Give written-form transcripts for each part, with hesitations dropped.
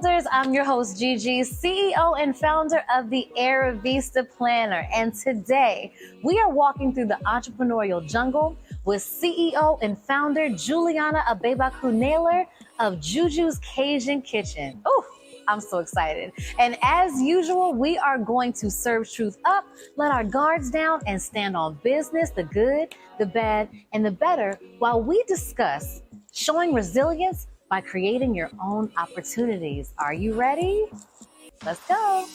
Builders. I'm your host, Gigi, CEO and founder of the Arrivista Planner. And today we are walking through the entrepreneurial jungle with CEO and founder Juliana Agbebaku-Naylor of Juju's Cajun Kitchen. Oh, I'm so excited. And as usual, we are going to serve truth up, let our guards down, and stand on business, the good, the bad, and the better, while we discuss showing resilience by creating your own opportunities. Are you ready? Let's go.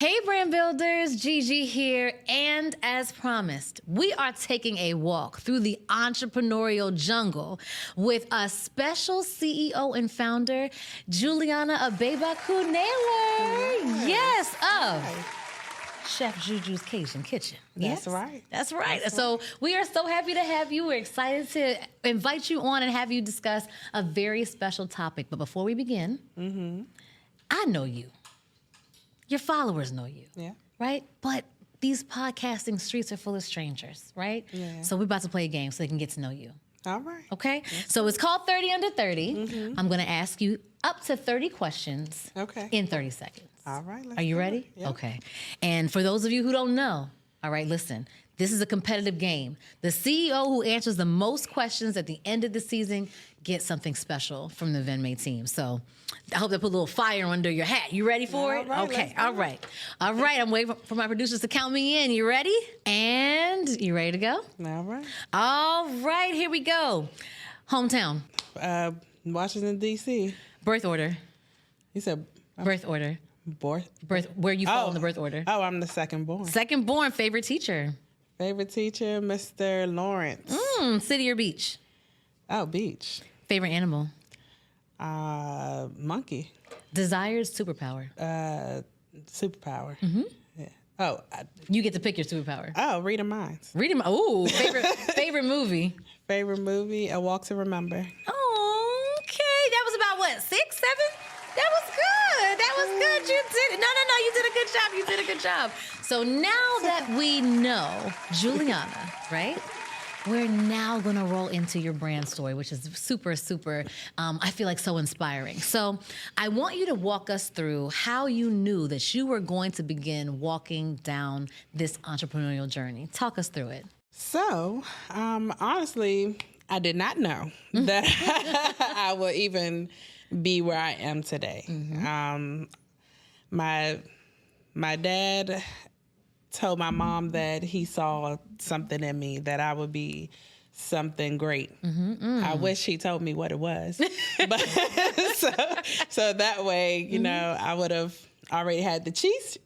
Hey brand builders, Gigi here, and as promised, we are taking a walk through the entrepreneurial jungle with a special CEO and founder, Juliana Agbebaku-Naylor. Yes, of Chef Juju's Cajun Kitchen. Yes? That's right. That's right. So we are so happy to have you. We're excited to invite you on and have you discuss a very special topic. But before we begin, I know you. Your followers know you. Yeah. Right? But these podcasting streets are full of strangers, right? Yeah. So we're about to play a game so they can get to know you. All right. Okay? So it's called 30 Under 30. I'm going to ask you up to 30 questions in 30 seconds. All right. Are you ready? Yeah. Okay. And for those of you who don't know, all right, listen, this is a competitive game. The CEO who answers the most questions at the end of the season gets something special from the Vendmae team. So I hope they put a little fire under your hat. You ready for it? Right, Okay. All right. All right. I'm waiting for my producers to count me in. You ready? And you ready to go? All right. All right. Here we go. Hometown. Washington, D.C. Birth order. You said Birth order. birth. Where you fall in the birth order. Oh, I'm the second born. Second born. Favorite teacher. Favorite teacher, Mr. Lawrence. City or beach? Oh, beach. Favorite animal? Monkey. Desired superpower? Superpower. Yeah. Oh, You get to pick your superpower. reading minds. Reading. Oh, favorite movie? Favorite movie, A Walk to Remember. Oh, okay. That was about what, 6, 7? That was good. That was good. You did it. No. You did a good job. You did a good job. So now that we know Juliana, right? We're now going to roll into your brand story, which is super, I feel like so inspiring. So I want you to walk us through how you knew that you were going to begin walking down this entrepreneurial journey. Talk us through it. So, honestly, I did not know that I would even be where I am today. My dad told my mom that he saw something in me, that I would be something great. I wish he told me what it was. But so that way, you know, I would have already had the cheat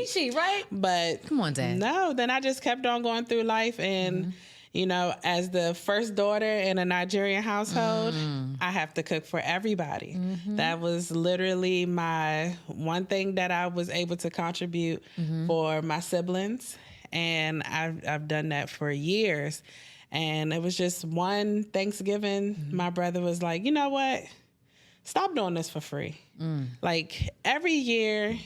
sheet, right? But come on, Dad. No, then I just kept on going through life, and you know, as the first daughter in a Nigerian household, I have to cook for everybody. That was literally my one thing that I was able to contribute for my siblings. And I've done that for years. And it was just one Thanksgiving, my brother was like, you know what? Stop doing this for free. Like every year,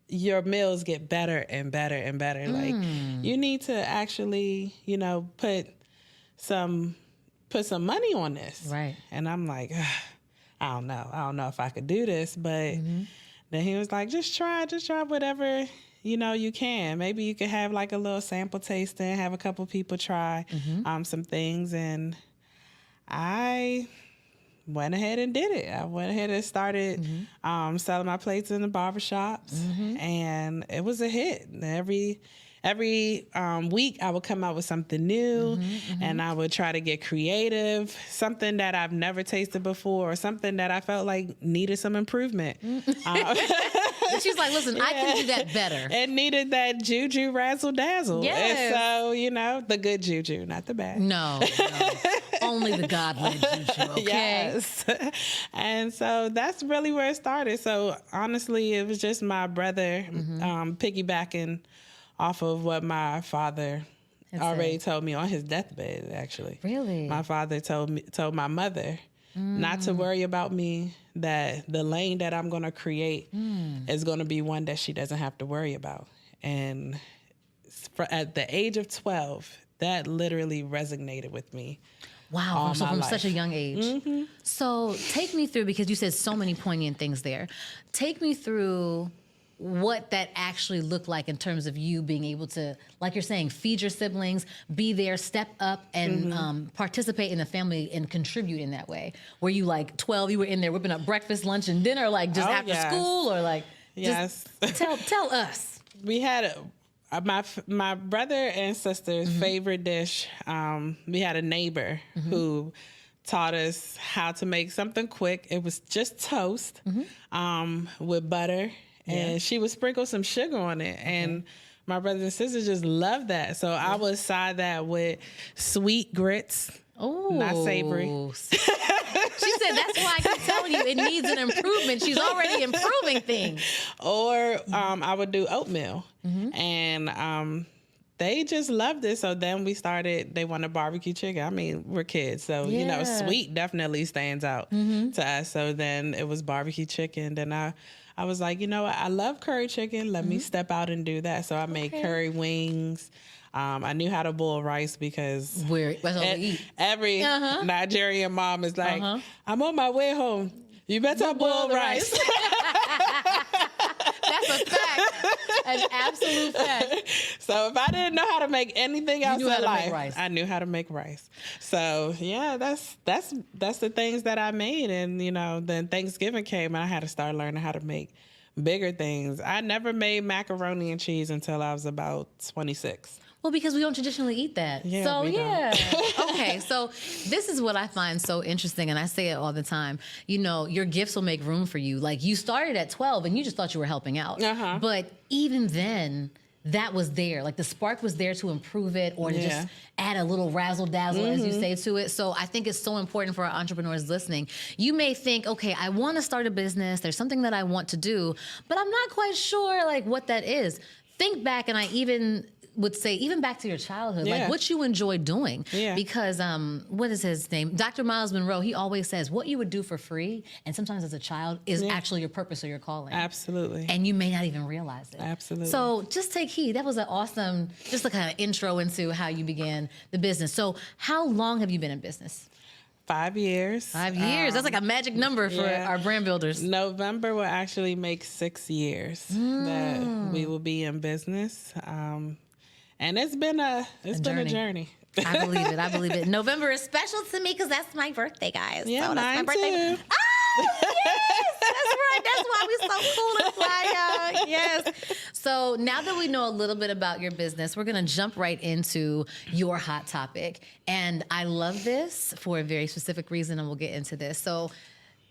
your meals get better and better and better. Like you need to actually, you know, put some money on this. Right. And I'm like, I don't know if I could do this. But then he was like, just try whatever, you know, you can. Maybe you could have like a little sample tasting, have a couple people try some things. And I went ahead and did it. I went ahead and started selling my plates in the barbershops, and it was a hit. Every week I would come out with something new, and I would try to get creative, something that I've never tasted before, or something that I felt like needed some improvement. And she's like, listen, I can do that better. It needed that Juju razzle dazzle. Yes. And so, you know, the good Juju, not the bad. No. Only the God-led Juju, okay? Yes. And so that's really where it started. So honestly, it was just my brother piggybacking off of what my father already told me on his deathbed, actually. Really? My father told my mother not to worry about me, that the lane that I'm going to create is going to be one that she doesn't have to worry about. And at the age of 12 that literally resonated with me. Wow, so from such a young age. So take me through, because you said so many poignant things there. Take me through what that actually looked like in terms of you being able to, like you're saying, feed your siblings, be there, step up, and participate in the family and contribute in that way. Were you like 12, you were in there whipping up breakfast, lunch, and dinner, like just after school, or like, just tell us. We had my brother and sister's favorite dish. We had a neighbor who taught us how to make something quick. It was just toast with butter, and she would sprinkle some sugar on it. And my brothers and sisters just loved that. So I would side that with sweet grits. Oh, not savory. She said, that's why I keep telling you it needs an improvement. She's already improving things. Or I would do oatmeal. And they just loved it. So then they wanted barbecue chicken. I mean, we're kids. So, you know, sweet definitely stands out to us. So then it was barbecue chicken. Then I was like, you know what? I love curry chicken. Let me step out and do that. So I made curry wings. I knew how to boil rice because every Nigerian mom is like, I'm on my way home. You better boil rice. That's a fact. An absolute fact. So if I didn't know how to make anything else in life, I knew how to make rice. So yeah, that's the things that I made. And you know, then Thanksgiving came and I had to start learning how to make bigger things. I never made macaroni and cheese until I was about 26. Well, because we don't traditionally eat that. Okay, so this is what I find so interesting, and I say it all the time. You know, your gifts will make room for you. Like, you started at 12, and you just thought you were helping out. But even then, that was there. Like, the spark was there to improve it or to just add a little razzle-dazzle, as you say, to it. So I think it's so important for our entrepreneurs listening. You may think, okay, I want to start a business. There's something that I want to do, but I'm not quite sure, like, what that is. Think back, and I even would say, even back to your childhood, like what you enjoy doing. Because what is his name? Dr. Miles Monroe, he always says what you would do for free, and sometimes as a child, is actually your purpose or your calling. Absolutely. And you may not even realize it. Absolutely. So just take heed. That was an awesome, just a kind of intro into how you began the business. So how long have you been in business? 5 years. 5 years. That's like a magic number for our brand builders. November will actually make 6 years that we will be in business. And it's been a journey. I believe it. I believe it. November is special to me because that's my birthday, guys. Yeah, so that's mine my birthday. too. Oh, yes, that's right. That's why we're so cool and fly, y'all. Yes. So now that we know a little bit about your business, we're going to jump right into your hot topic. And I love this for a very specific reason, and we'll get into this. So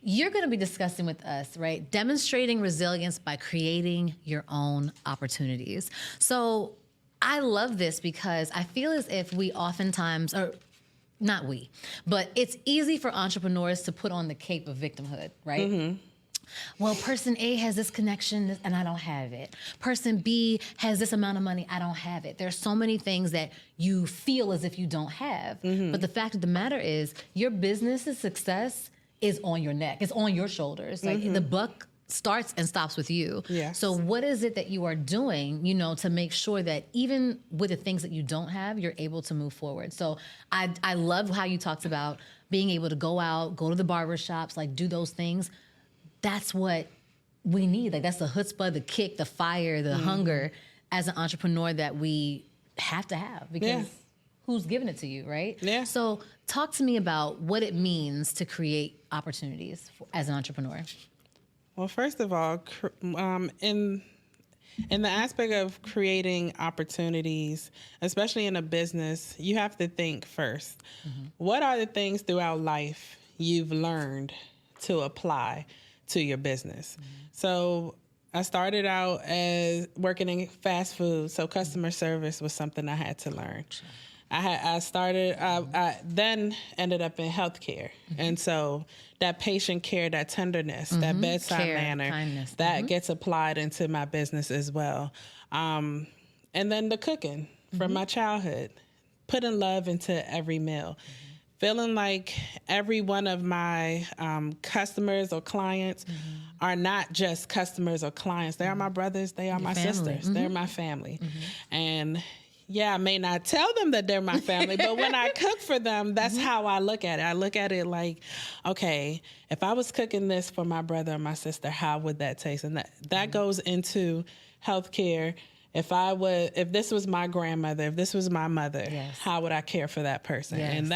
you're going to be discussing with us, right? Demonstrating resilience by creating your own opportunities. So I love this because I feel as if we oftentimes, or not we, but it's easy for entrepreneurs to put on the cape of victimhood, right? Well, person A has this connection and I don't have it. Person B has this amount of money, I don't have it. There's so many things that you feel as if you don't have. But the fact of the matter is, your business's success is on your neck. It's on your shoulders. Like, the buck starts and stops with you. So what is it that you are doing, you know, to make sure that even with the things that you don't have, you're able to move forward? So I love how you talked about being able to go out, go to the barber shops, like do those things. That's what we need. Like, that's the chutzpah, the kick, the fire, the hunger as an entrepreneur that we have to have, because who's giving it to you, right? So talk to me about what it means to create opportunities as an entrepreneur. Well, first of all, in the aspect of creating opportunities, especially in a business, you have to think first. What are the things throughout life you've learned to apply to your business? So I started out as working in fast food, so customer service was something I had to learn. I then ended up in healthcare. And so that patient care, that tenderness, that bedside manner, kindness, that gets applied into my business as well. And then the cooking from my childhood, putting love into every meal, feeling like every one of my customers or clients are not just customers or clients. They are my brothers. They are my sisters. They're my family. And I may not tell them that they're my family, but when I cook for them, that's how I look at it. I look at it like, okay, if I was cooking this for my brother or my sister, how would that taste? And that goes into healthcare. If this was my grandmother, if this was my mother, how would I care for that person? Yes. And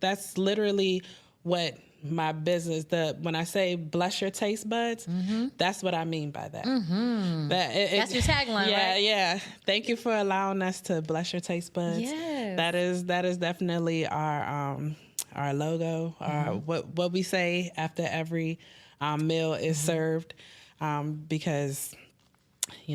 that's literally what my business, when I say bless your taste buds, that's what I mean by that. That's your tagline, right? Yeah. Thank you for allowing us to bless your taste buds. Yes. That is definitely our logo, what we say after every meal is served, because,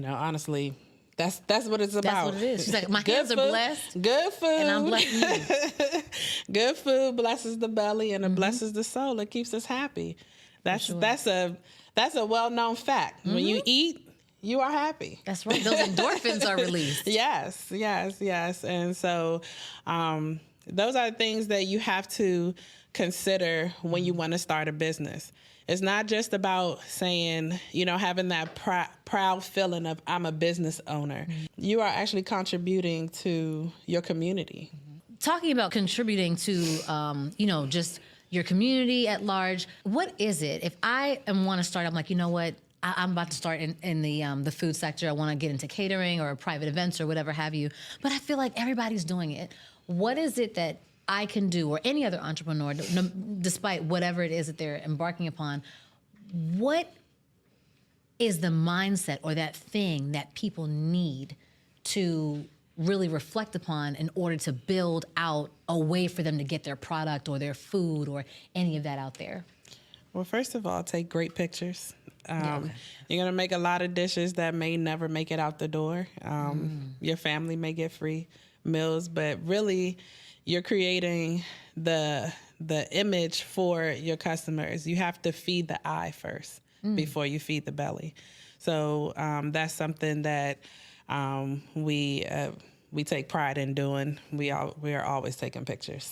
honestly, that's what it's about. That's what it is. She's like, my hands are blessed. Good food. And I'm blessing you. Good food blesses the belly and it blesses the soul. It keeps us happy. That's a well-known fact. When you eat, you are happy. That's right. Those endorphins are released. Yes. And so those are things that you have to consider when you want to start a business. It's not just about saying, having that proud feeling of I'm a business owner. You are actually contributing to your community. Talking about contributing to, just your community at large, what is it? If I want to start, I'm like, you know what? I'm about to start in the food sector. I want to get into catering or private events or whatever have you. But I feel like everybody's doing it. What is it that I can do, or any other entrepreneur, despite whatever it is that they're embarking upon, what is the mindset or that thing that people need to really reflect upon in order to build out a way for them to get their product or their food or any of that out there? Well, first of all, take great pictures. You're going to make a lot of dishes that may never make it out the door. Your family may get free meals, but really, you're creating the image for your customers. You have to feed the eye first before you feed the belly. So that's something that we take pride in doing. We are always taking pictures.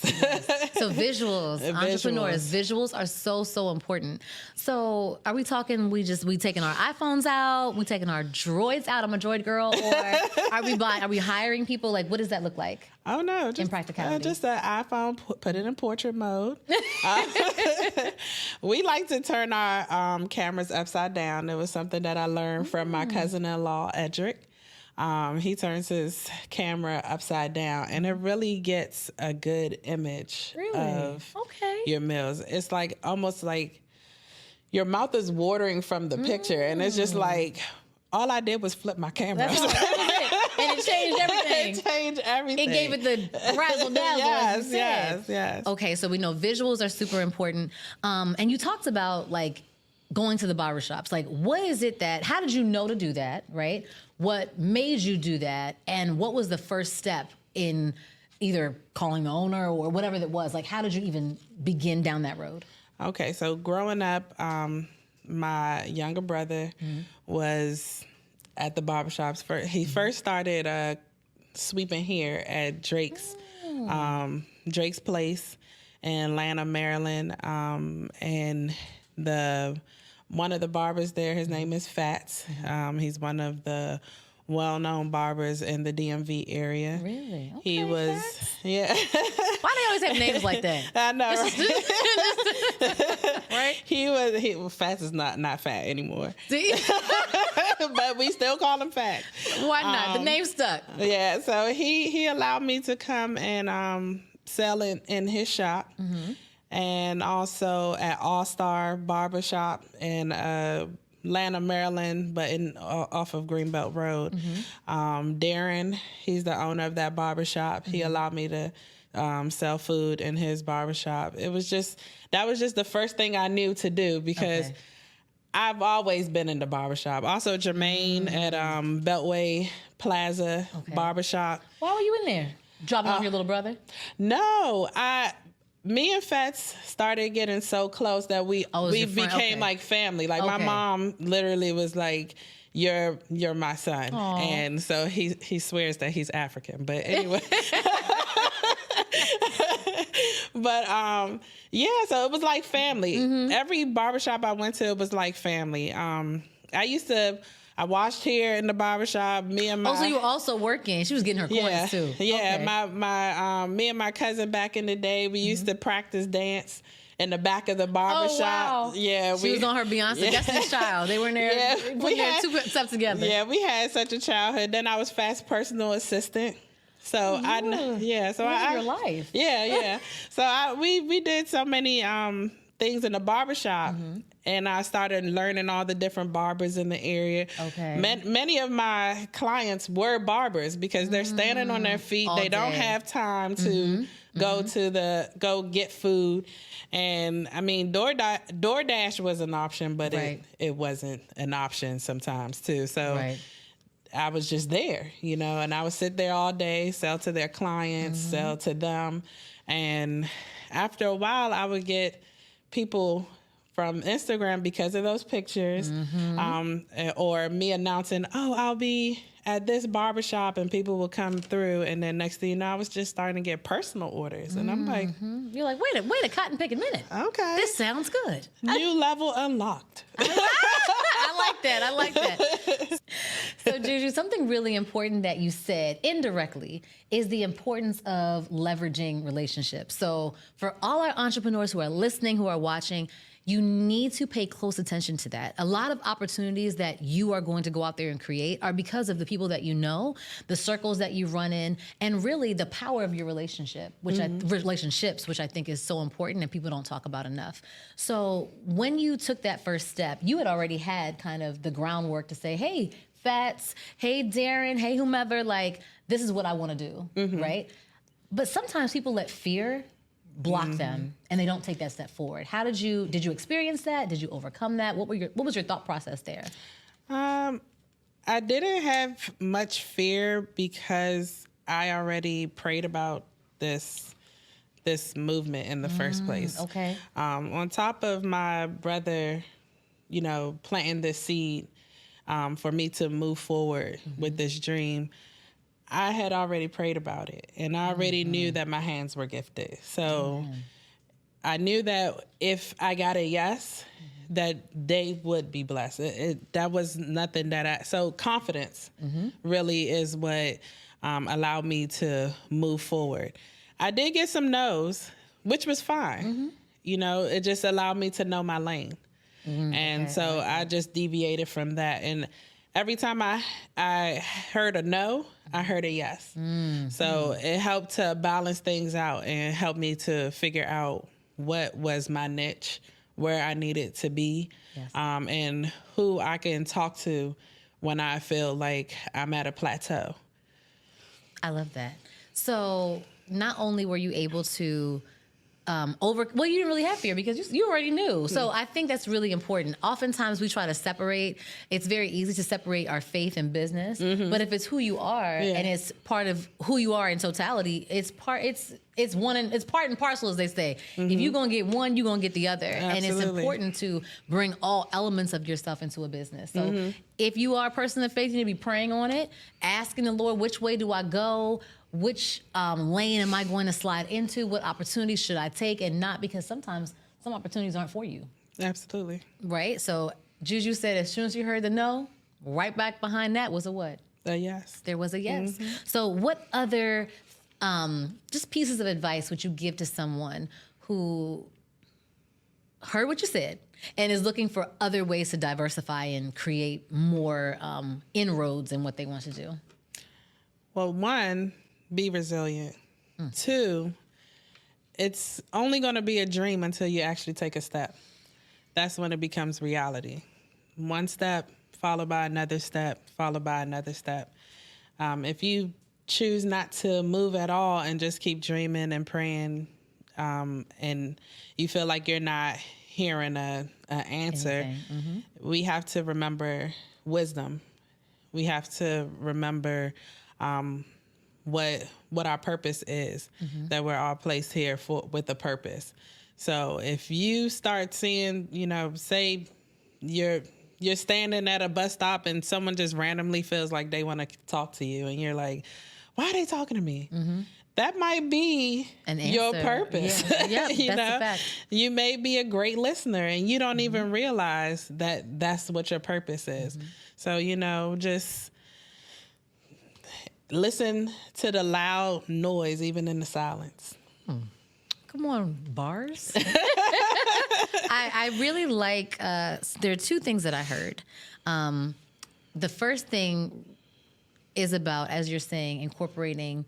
So visuals, entrepreneurs, visuals are so important. So are we talking, we taking our iPhones out, we taking our droids out, I'm a droid girl, or are we hiring people? Like, what does that look like? Oh no, just in practicality. Just an iPhone, put it in portrait mode. We like to turn our cameras upside down. It was something that I learned from my cousin-in-law, Edric. He turns his camera upside down, and it really gets a good image of your meals. It's like almost like your mouth is watering from the picture, and it's just like all I did was flip my camera. That's it. And it changed everything. It changed everything. It gave it the razzle dazzle. Yes. Okay, so we know visuals are super important. And you talked about like going to the barbershops. Like, what is it how did you know to do that, right? What made you do that? And what was the first step in either calling the owner or whatever that was? Like, how did you even begin down that road? Okay, so growing up, my younger brother was at the barbershops. He first started sweeping here at Drake's Place in Atlanta, Maryland. And one of the barbers there, his name is Fats. He's one of the well-known barbers in the DMV area. Really? Okay, he was, Fats? yeah. Why do they always have names like that? I know, right? Right? Fats is not fat anymore. See? But we still call him Fat. Why not? The name stuck. Yeah, so he allowed me to come and sell in his shop. And also at All Star Barbershop in Atlanta, Maryland, but off of Greenbelt Road. Darren, he's the owner of that barbershop. He allowed me to sell food in his barbershop. That was just the first thing I knew to do because I've always been in the barbershop. Also, Jermaine at Beltway Plaza Barbershop. Why were you in there? Dropping off your little brother? No, me and Fats started getting so close that we became like family. Like my mom literally was like, "You're my son," and so he swears that he's African. But anyway, so it was like family. Every barbershop I went to, it was like family. I I washed hair in the barbershop. Me and my so you were also working. She was getting her coins too. Yeah, okay. Me and my cousin back in the day, we used to practice dance in the back of the barbershop. Wow. Yeah, she was on her Beyonce Destiny's Child. They were in there putting their two steps together. Yeah, we had such a childhood. Then I was fast personal assistant. So your life. Yeah. So we did so many things in the barbershop. And I started learning all the different barbers in the area. Okay. Many of my clients were barbers because they're standing on their feet. They don't have time to go get food. And I mean, DoorDash was an option, but it wasn't an option sometimes too. So I was just there, and I would sit there all day, sell to their clients, sell to them. And after a while, I would get people from Instagram because of those pictures, or me announcing, I'll be at this barbershop, and people will come through. And then next thing you know, I was just starting to get personal orders. And I'm like, you're like, wait a cotton picking minute. Okay. This sounds good. New level unlocked. I like that. So Juju, something really important that you said indirectly is the importance of leveraging relationships. So for all our entrepreneurs who are listening, who are watching, you need to pay close attention to that. A lot of opportunities that you are going to go out there and create are because of the people that you know, the circles that you run in, and really the power of your relationships, which I think is so important and people don't talk about enough. So when you took that first step, you had already had kind of the groundwork to say, hey, Fats, hey, Darren, hey, whomever, like, this is what I want to do, right? But sometimes people let fear block them and they don't take that step forward. How did you experience that? Did you overcome that? What was your thought process there? I didn't have much fear because I already prayed about this movement in the first place. Okay. On top of my brother, planting this seed for me to move forward with this dream, I had already prayed about it, and I already knew that my hands were gifted. So I knew that if I got a yes, that they would be blessed. That was nothing so confidence really is what allowed me to move forward. I did get some no's, which was fine. It just allowed me to know my lane. So I just deviated from that. And every time I heard a no, I heard a yes. So it helped to balance things out and helped me to figure out what was my niche, where I needed to be, and who I can talk to when I feel like I'm at a plateau. I love that. So not only were you able to you didn't really have fear because you already knew. So I think that's really important. Oftentimes we try to separate. It's very easy to separate our faith and business, but if it's who you are and it's part of who you are in totality, it's part and parcel, as they say. If you're gonna get one, you're gonna get the other. Absolutely. And it's important to bring all elements of yourself into a business. So if you are a person of faith, you need to be praying on it, asking the Lord, which way do I go? Which lane am I going to slide into? What opportunities should I take? And not, because sometimes some opportunities aren't for you. Absolutely. Right? So Juju said as soon as you heard the no, right back behind that was a what? A yes. There was a yes. So what other just pieces of advice would you give to someone who heard what you said and is looking for other ways to diversify and create more inroads in what they want to do? Well, one, be resilient. Two, it's only going to be a dream until you actually take a step. That's when it becomes reality. One step, followed by another step, followed by another step. If you choose not to move at all and just keep dreaming and praying, and you feel like you're not hearing an answer, we have to remember wisdom. We have to remember what our purpose is, that we're all placed here with a purpose. So if you start seeing, say you're standing at a bus stop and someone just randomly feels like they want to talk to you and you're like, why are they talking to me? that might be your purpose. Yeah, that's a fact. You may be a great listener and you don't even realize that that's what your purpose is. So, just listen to the loud noise, even in the silence. Come on, bars. I really like, there are two things that I heard. The first thing is about, as you're saying, incorporating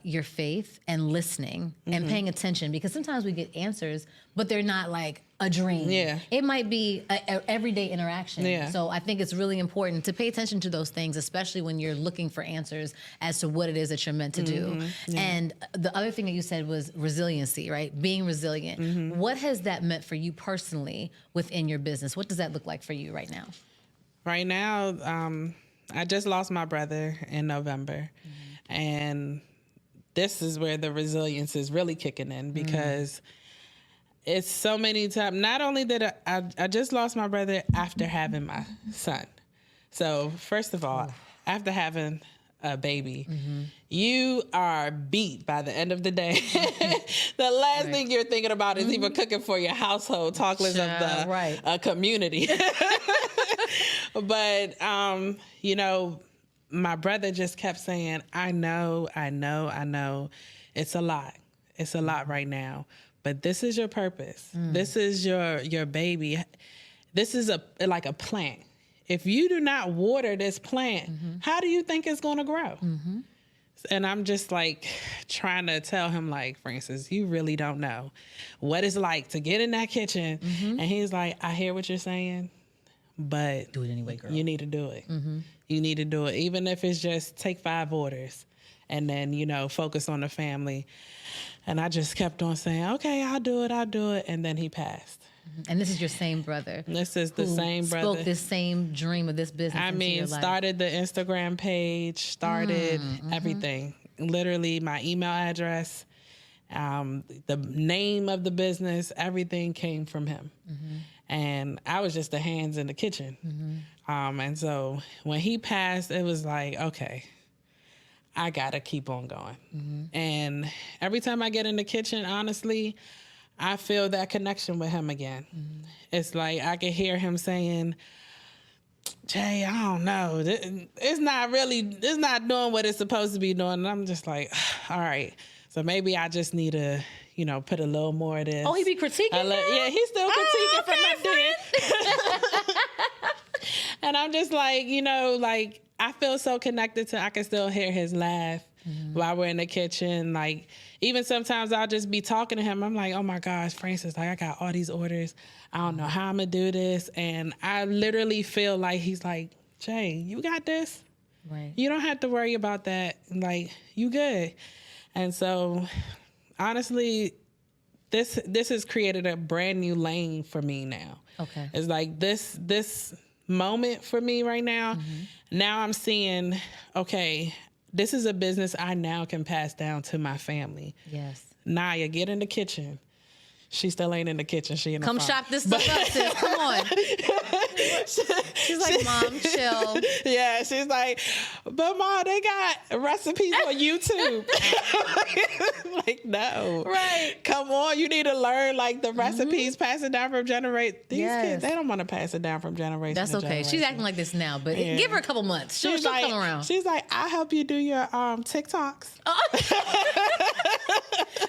your faith and listening and paying attention, because sometimes we get answers, but they're not like a dream. Yeah. It might be a everyday interaction. Yeah. So I think it's really important to pay attention to those things, especially when you're looking for answers as to what it is that you're meant to do. Yeah. And the other thing that you said was resiliency, right? Being resilient. What has that meant for you personally within your business? What does that look like for you right now? Right now, I just lost my brother in November, and this is where the resilience is really kicking in, because it's so many times. Not only did I just lost my brother after having my son. So first of all, after having a baby, you are beat by the end of the day. The last thing you're thinking about is even cooking for your household, talk less of the community. But, my brother just kept saying, I know. It's a lot. It's a lot right now. But this is your purpose. This is your baby. This is like a plant. If you do not water this plant, how do you think it's going to grow? And I'm just like trying to tell him, like, Francis, you really don't know what it's like to get in that kitchen. And he's like, I hear what you're saying, but do it anyway, girl. You need to do it. You need to do it. Even if it's just take 5 orders and then, focus on the family. And I just kept on saying, okay, I'll do it. And then he passed. And this is your same brother. This is the same brother. Spoke this same dream of this business. I mean, started the Instagram page, started everything. Literally my email address, the name of the business, everything came from him. And I was just the hands in the kitchen. And so when he passed, it was like, okay, I got to keep on going. And every time I get in the kitchen, honestly, I feel that connection with him again. It's like I can hear him saying, Jay, I don't know. It's not doing what it's supposed to be doing. And I'm just like, all right. So maybe I just need to, put a little more of this. Oh, he be critiquing? Yeah, he's still critiquing from up there. And I'm just like, I feel so connected to, I can still hear his laugh while we're in the kitchen. Like, even sometimes I'll just be talking to him. I'm like, oh my gosh, Francis, like, I got all these orders. I don't know how I'm going to do this. And I literally feel like he's like, Jay, you got this. Right. You don't have to worry about that. Like, you good. And so, honestly, this has created a brand new lane for me now. Okay. It's like this moment for me right now. Now I'm seeing, okay, this is a business I now can pass down to my family. Yes. Naya, get in the kitchen. She still ain't in the kitchen. She in the Come front. shop this stuff up, sis. Come on. She's like, Mom, chill. Yeah, she's like, but Mom, they got recipes on YouTube. Like, no. Right. Come on, you need to learn, like, the recipes, pass it down from generation. These kids, they don't want to pass it down from generation That's to okay. generation. She's acting like this now, but give her a couple months. She'll like, come around. She's like, I'll help you do your TikToks.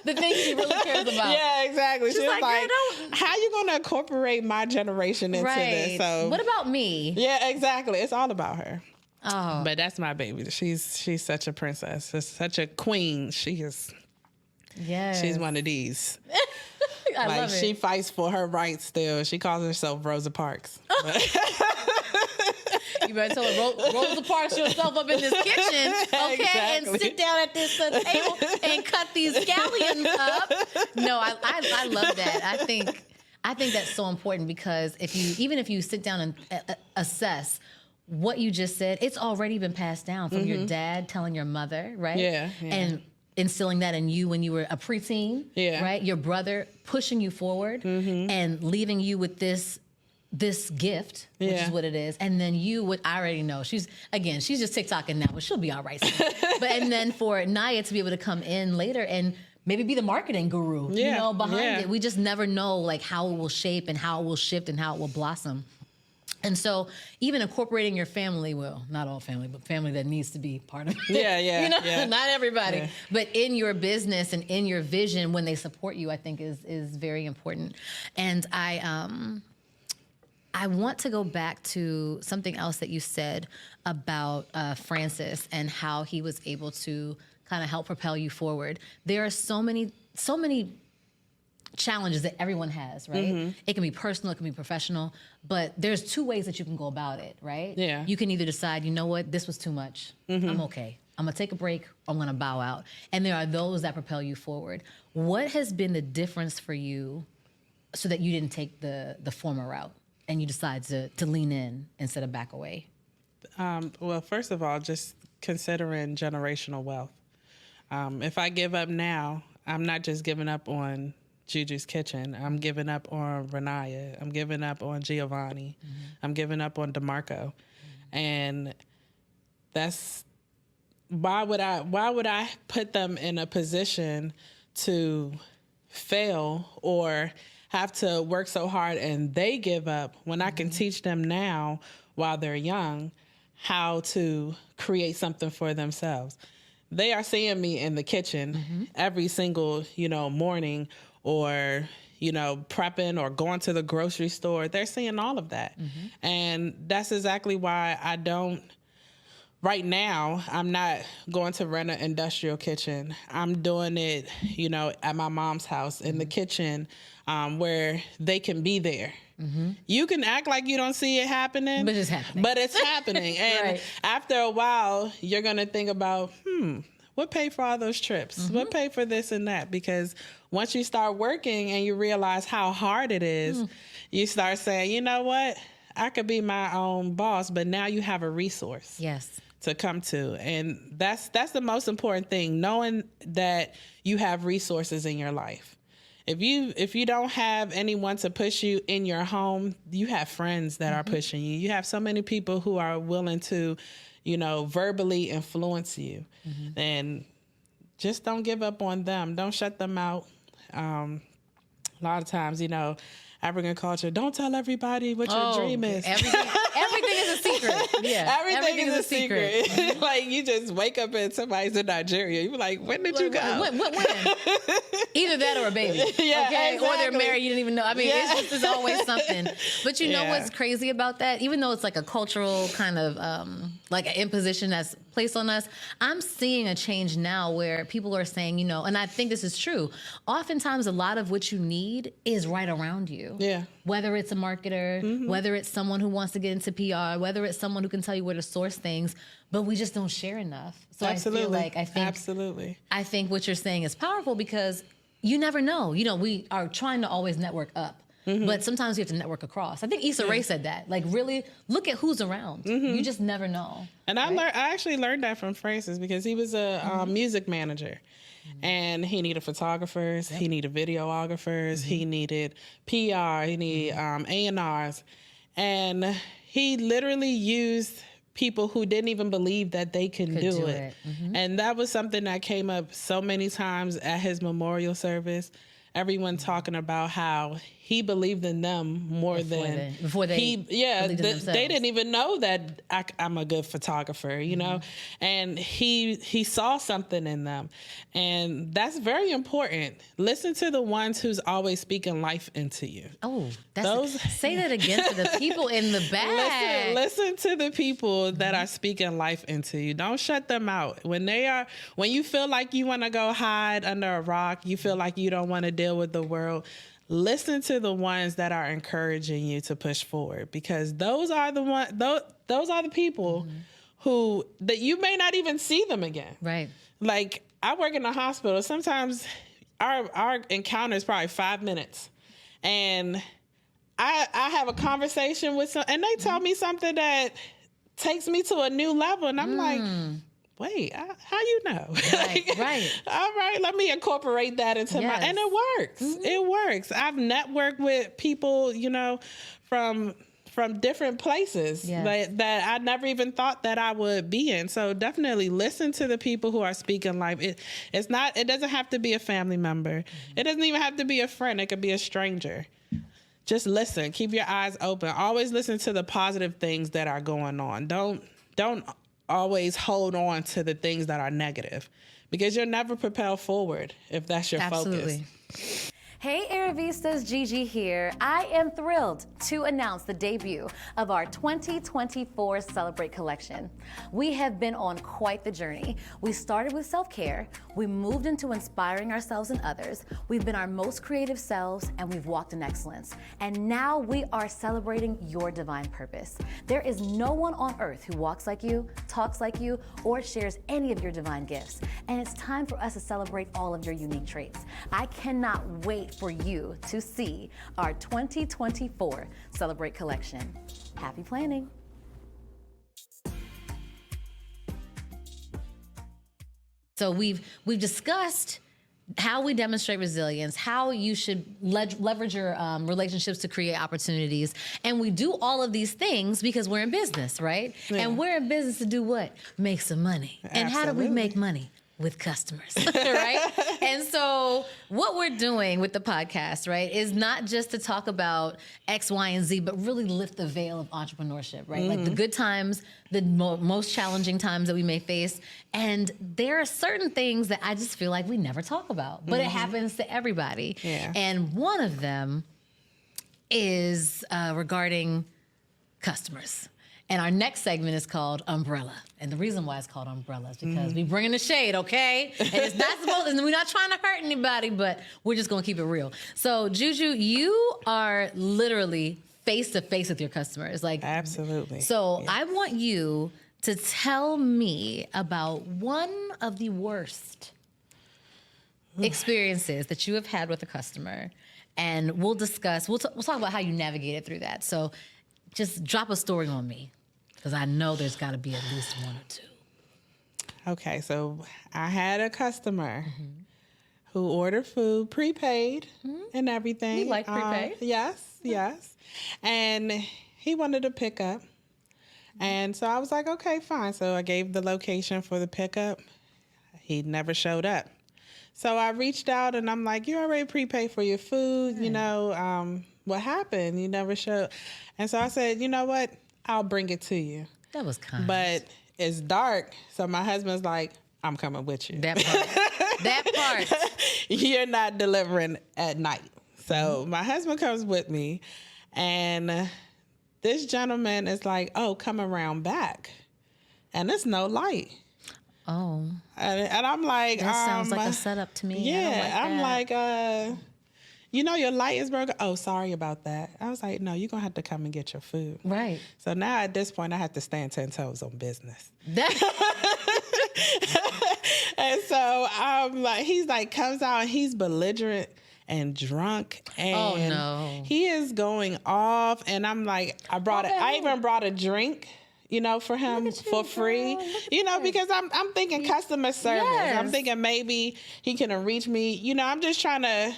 The things she really cares about. Yeah, exactly. She's like, don't. How you going to incorporate my generation into this? So what about me? Yeah, exactly. It's all about her. Oh. But that's my baby. She's such a princess. She's such a queen. She is. Yes. She's one of these. I like, love it. she fights for her rights still. She calls herself Rosa Parks. You better tell her, Rosa Parks yourself up in this kitchen, okay, Exactly. and sit down at this table and cut these scallions up. No, I love that. I think that's so important, because even if you sit down and assess what you just said, it's already been passed down from your dad telling your mother, right? Yeah. And instilling that in you when you were a preteen, right? Your brother pushing you forward and leaving you with this this gift, which is what it is. And then I already know she's just TikToking now, but she'll be all right soon. And then for Naya to be able to come in later and maybe be the marketing guru, behind it. We just never know like how it will shape and how it will shift and how it will blossom. And so even incorporating your family, well, not all family, but family that needs to be part of it. Not everybody. Yeah. But in your business and in your vision, when they support you, I think is very important. And I want to go back to something else that you said about Francis and how he was able to kind of help propel you forward. There are so many challenges that everyone has, right? Mm-hmm. It can be personal, it can be professional, but there's two ways that you can go about it, right? Yeah. You can either decide, you know what, this was too much. Mm-hmm. I'm okay. I'm gonna take a break, I'm gonna bow out. And there are those that propel you forward. What has been the difference for you so that you didn't take the former route and you decide to lean in instead of back away? Well, first of all, just considering generational wealth. If I give up now, I'm not just giving up on Juju's Kitchen. I'm giving up on Renaya. I'm giving up on Giovanni. Mm-hmm. I'm giving up on DeMarco. Mm-hmm. And that's why would I put them in a position to fail or have to work so hard and they give up when I can teach them now while they're young how to create something for themselves. They are seeing me in the kitchen every single, morning or, prepping or going to the grocery store. They're seeing all of that. Mm-hmm. And that's exactly why right now, I'm not going to rent an industrial kitchen. I'm doing it, at my mom's house in the kitchen where they can be there. Mm-hmm. You can act like you don't see it happening. But it's happening. But it's happening. And after a while, you're going to think about, what paid for all those trips? Mm-hmm. What paid for this and that? Because once you start working and you realize how hard it is, you start saying, you know what? I could be my own boss, but now you have a resource. Yes. To come to. And that's the most important thing, knowing that you have resources in your life. If you don't have anyone to push you in your home, you have friends that are pushing you. You have so many people who are willing to, verbally influence you. Mm-hmm. And just don't give up on them. Don't shut them out. A lot of times, African culture, don't tell everybody what your dream is. Everything is a secret. Yeah, everything is a secret. Mm-hmm. Like you just wake up and somebody's in Nigeria. You're like, when did you go? When? Either that or a baby. Yeah, okay, exactly. Or they're married. You didn't even know. I mean, it's always something. But you know what's crazy about that? Even though it's like a cultural kind of like an imposition that's placed on us, I'm seeing a change now where people are saying, and I think this is true. Oftentimes, a lot of what you need is right around you. Yeah. Whether it's a marketer, whether it's someone who wants to get into PR, whether it's someone who can tell you where to source things, but we just don't share enough. So Absolutely. I think what you're saying is powerful because you never know. We are trying to always network up. Mm-hmm. But sometimes you have to network across. I think Issa Rae said that. Like, really look at who's around. Mm-hmm. You just never know. And I actually learned that from Francis because he was a music manager. Mm-hmm. And he needed photographers. Yep. He needed videographers. Mm-hmm. He needed PR. He needed A&Rs. And he literally used people who didn't even believe that they could do it. Mm-hmm. And that was something that came up so many times at his memorial service. Everyone talking about how he believed in them more before they didn't even know that I'm a good photographer, know, and he saw something in them, and that's very important. Listen to the ones who's always speaking life into you. Oh, say that again to the people in the back. Listen to the people that are speaking life into you. Don't shut them out when you feel like you want to go hide under a rock. You feel like you don't want to deal with the world. Listen to the ones that are encouraging you to push forward, because those are the people who that you may not even see them again. Right. Like I work in a hospital. Sometimes our encounter is probably 5 minutes, and I have a conversation with and they tell me something that takes me to a new level, and I'm like, wait, how you know? Right. All right, let me incorporate that into my, and it works. It works. I've networked with people, from different places that I never even thought that I would be in. So definitely listen to the people who are speaking life. It doesn't have to be a family member. It doesn't even have to be a friend. It could be a stranger. Just listen. Keep your eyes open. Always listen to the positive things that are going on. Don't always hold on to the things that are negative, because you'll never propel forward if that's your focus. Hey Arrivistas, Gigi here. I am thrilled to announce the debut of our 2024 Celebrate collection. We have been on quite the journey. We started with self-care, we moved into inspiring ourselves and others, we've been our most creative selves, and we've walked in excellence. And now we are celebrating your divine purpose. There is no one on earth who walks like you, talks like you, or shares any of your divine gifts. And it's time for us to celebrate all of your unique traits. I cannot wait for you to see our 2024 Celebrate collection. Happy planning. So we've discussed how we demonstrate resilience, how you should leverage your relationships to create opportunities. And we do all of these things because we're in business, right? Yeah. And we're in business to do what? Make some money. Absolutely. And how do we make money? With customers, right? And so what we're doing with the podcast, right, is not just to talk about X, Y, and Z, but really lift the veil of entrepreneurship, right? Like the good times, the most challenging times that we may face. And there are certain things that I just feel like we never talk about, but it happens to everybody. Yeah. And one of them is regarding customers. And our next segment is called Umbrella. And the reason why it's called Umbrella is because we bring in the shade, okay? And it's not supposed, and we're not trying to hurt anybody, but we're just gonna keep it real. So Juju, you are literally face to face with your customers. Like, absolutely. So I want you to tell me about one of the worst experiences that you have had with a customer. And we'll discuss, we'll talk about how you navigated through that. So just drop a story on me, because I know there's got to be at least one or two. Okay, so I had a customer who ordered food prepaid and everything. We like prepaid. Yes. And he wanted a pickup. And so I was like, okay, fine. So I gave the location for the pickup. He never showed up. So I reached out and I'm like, you already prepaid for your food, what happened? You never showed. And so I said, you know what? I'll bring it to you. That was kind. But it's dark. So my husband's like, I'm coming with you. That part. You're not delivering at night. So my husband comes with me. And this gentleman is like, oh, come around back. And there's no light. Oh. And I'm like, that sounds like a setup to me. Yeah. I'm like, your light is broken. Oh, sorry about that. I was like, no, you're going to have to come and get your food. Right. So now at this point, I have to stand 10 toes on business. And so he's like, comes out and he's belligerent and drunk. And oh, no. He is going off. And I'm like, I even brought a drink, for him for free, because I'm thinking customer service. Yes. I'm thinking maybe he can reach me. I'm just trying to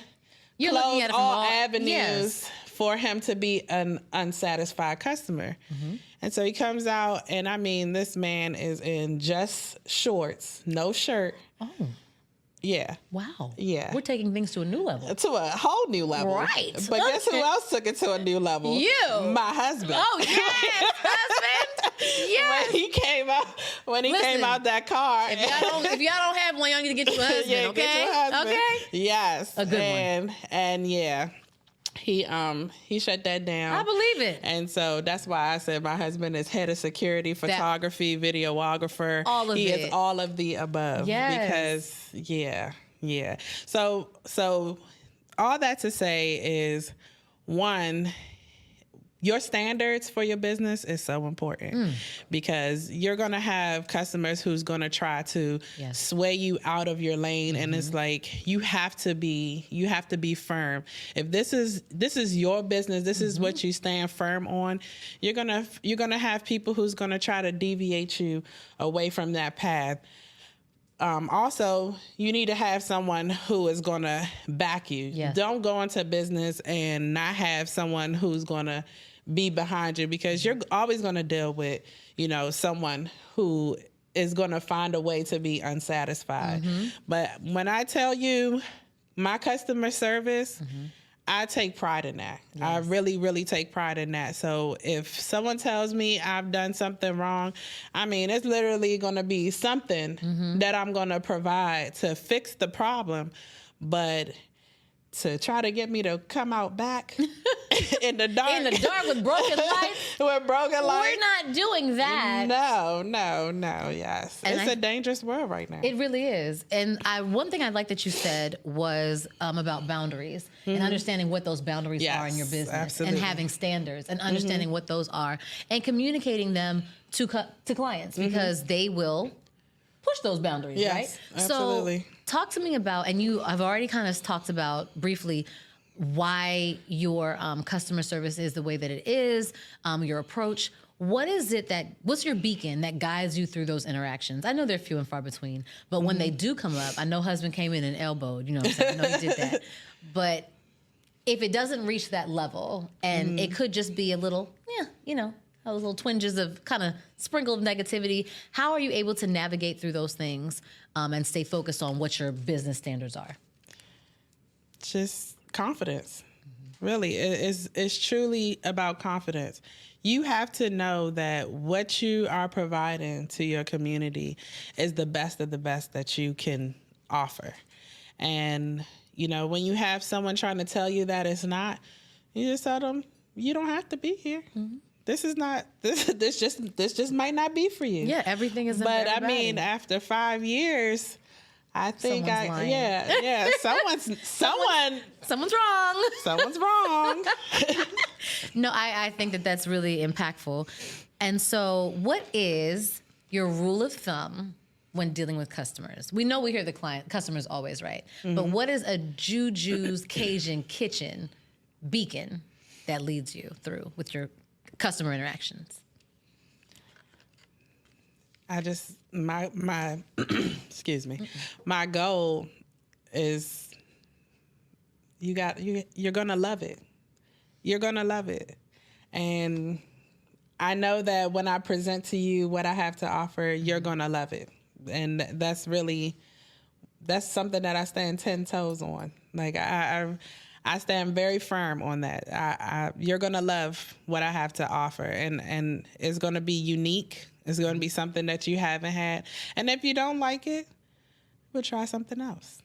close all avenues for him to be an unsatisfied customer. And so he comes out, and I mean, this man is in just shorts, no shirt. Oh. Yeah. Wow. Yeah. We're taking things to a new level. To a whole new level. Right. But guess who else took it to a new level? You. My husband. Oh, yes, husband. Yes. When he came out that car. If y'all don't have one, y'all need to get you a husband, okay? Get your husband. Okay. Yes. A good one. And yeah. He shut that down. I believe it. And so that's why I said my husband is head of security, photography, videographer. All of it. He is all of the above. Yes. Because yeah. So all that to say is, one, your standards for your business is so important because you're going to have customers who's going to try to sway you out of your lane. And it's like, you have to be firm. If this is your business, this is what you stand firm on, you're going to have people who's going to try to deviate you away from that path. Also, you need to have someone who is going to back you. Yes. Don't go into business and not have someone who's going to be behind you, because you're always going to deal with, someone who is going to find a way to be unsatisfied. But when I tell you my customer service, I take pride in that. Yes. I really, really take pride in that. So if someone tells me I've done something wrong, it's literally going to be something that I'm going to provide to fix the problem. But to try to get me to come out back in the dark. In the dark with broken lights. With broken lights. We're not doing that. No, yes. And it's a dangerous world right now. It really is. And one thing I like that you said was about boundaries and understanding what those boundaries are in your business. Absolutely. And having standards and understanding what those are and communicating them to clients because they will push those boundaries, right? Absolutely. So talk to me about, and I've already kind of talked about briefly why your customer service is the way that it is, your approach. What's your beacon that guides you through those interactions? I know they're few and far between, but when they do come up, I know husband came in and elbowed, I know he did that. But if it doesn't reach that level and it could just be a little, those little twinges of kind of sprinkled negativity, how are you able to navigate through those things and stay focused on what your business standards are? Just confidence. Really, it's truly about confidence. You have to know that what you are providing to your community is the best of the best that you can offer. And, when you have someone trying to tell you that it's not, you just tell them, you don't have to be here. This just might not be for you. Yeah, everything is. But after 5 years, I think someone's wrong. Someone's wrong. No, I think that's really impactful. And so, what is your rule of thumb when dealing with customers? We know we hear the customers always right, but what is a Juju's Cajun kitchen beacon that leads you through with your customer interactions? My excuse me. My goal is you're gonna love it. You're gonna love it. And I know that when I present to you what I have to offer, you're gonna love it. And that's something that I stand 10 toes on. Like I stand very firm on that. You're going to love what I have to offer, and it's going to be unique. It's going to be something that you haven't had. And if you don't like it, we'll try something else.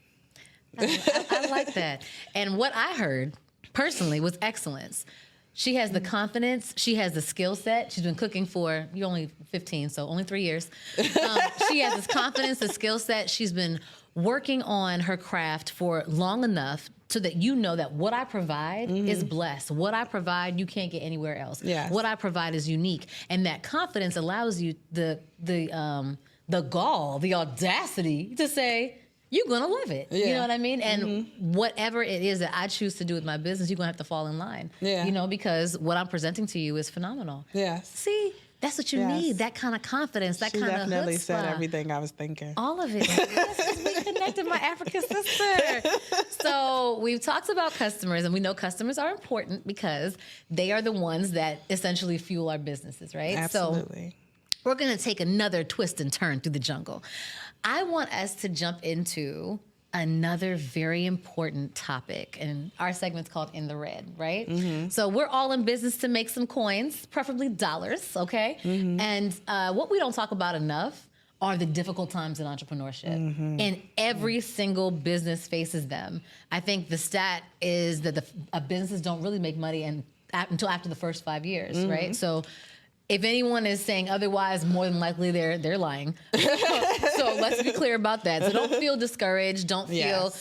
I like that. And what I heard personally was excellence. She has the confidence. She has the skill set. She's been cooking you're only 15, so only 3 years. She has this confidence, the skill set. She's been working on her craft for long enough so that that what I provide is blessed. What I provide, you can't get anywhere else. Yes. What I provide is unique. And that confidence allows you the gall, the audacity to say, you're going to love it. Yeah. You know what I mean? And whatever it is that I choose to do with my business, you're going to have to fall in line. Yeah. because what I'm presenting to you is phenomenal. Yes. See, that's what you need, that kind of confidence, that kind of chutzpah. She definitely said everything I was thinking. All of it. Yes, we connected, my African sister. So we've talked about customers, and we know customers are important because they are the ones that essentially fuel our businesses, right? Absolutely. So we're going to take another twist and turn through the jungle. I want us to jump into another very important topic, and our segment's called In the Red, right? So we're all in business to make some coins, preferably dollars, okay? And what we don't talk about enough are the difficult times in entrepreneurship. And every single business faces them. I think the stat is that businesses don't really make money until after the first 5 years, right? So If anyone is saying otherwise, more than likely they're lying. So let's be clear about that. So don't feel discouraged. Don't feel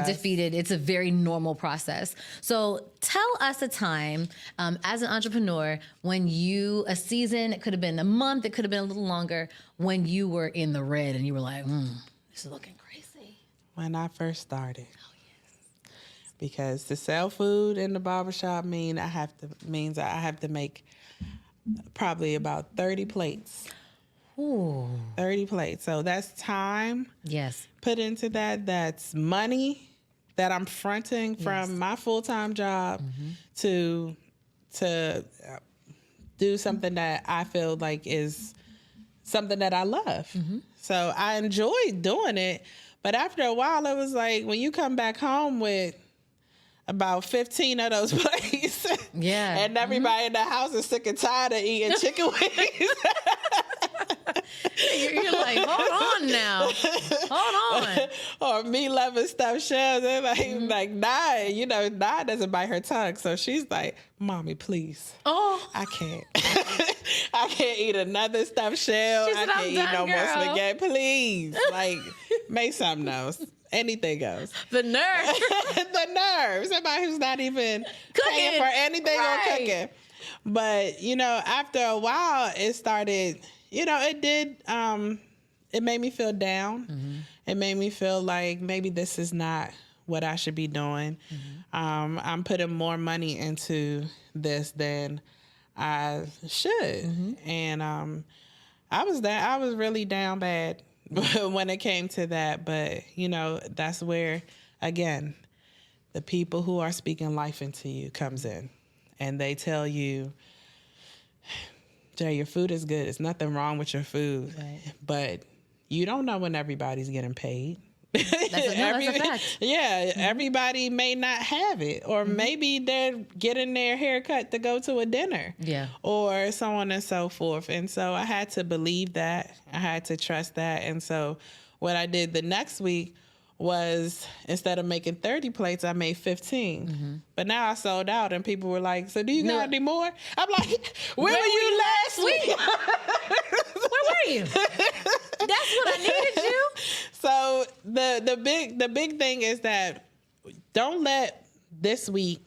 defeated. It's a very normal process. So tell us a time as an entrepreneur when a season, it could have been a month, it could have been a little longer, when you were in the red and you were like, this is looking crazy. When I first started. Because to sell food in the barbershop means I have to make probably about 30 plates. Ooh. 30 plates. So that's time. Yes. Put into that. That's money that I'm fronting from my full-time job to do something that I feel like is something that I love. So I enjoyed doing it. But after a while, it was like when you come back home with about 15 of those plates. Yeah. And everybody in the house is sick and tired of eating chicken wings. You're like, hold on now. Hold on. Or me loving stuffed shells. They're like Nye doesn't bite her tongue. So she's like, Mommy, please. Oh. I can't. I can't eat another stuffed shell. She said, I can't eat no more girl. spaghetti. Please. Like, make something else. Anything goes. The nerve. The nerve. Somebody who's not even paying for anything or cooking. But, after a while, it started, it did, it made me feel down. It made me feel like maybe this is not what I should be doing. I'm putting more money into this than I should. And I was really down bad when it came to that. But, that's where, again, the people who are speaking life into you comes in. And they tell you, Jay, your food is good. There's nothing wrong with your food. Right. But you don't know when everybody's getting paid. That's a fact. Yeah, everybody may not have it. Or maybe they're getting their haircut to go to a dinner. Yeah. Or so on and so forth. And so I had to believe that. I had to trust that. And so what I did the next week was, instead of making 30 plates, I made 15. But now I sold out and people were like, so do you got any more? I'm like, where were you last week? Where were you? That's what I needed you. So the big thing is that don't let this week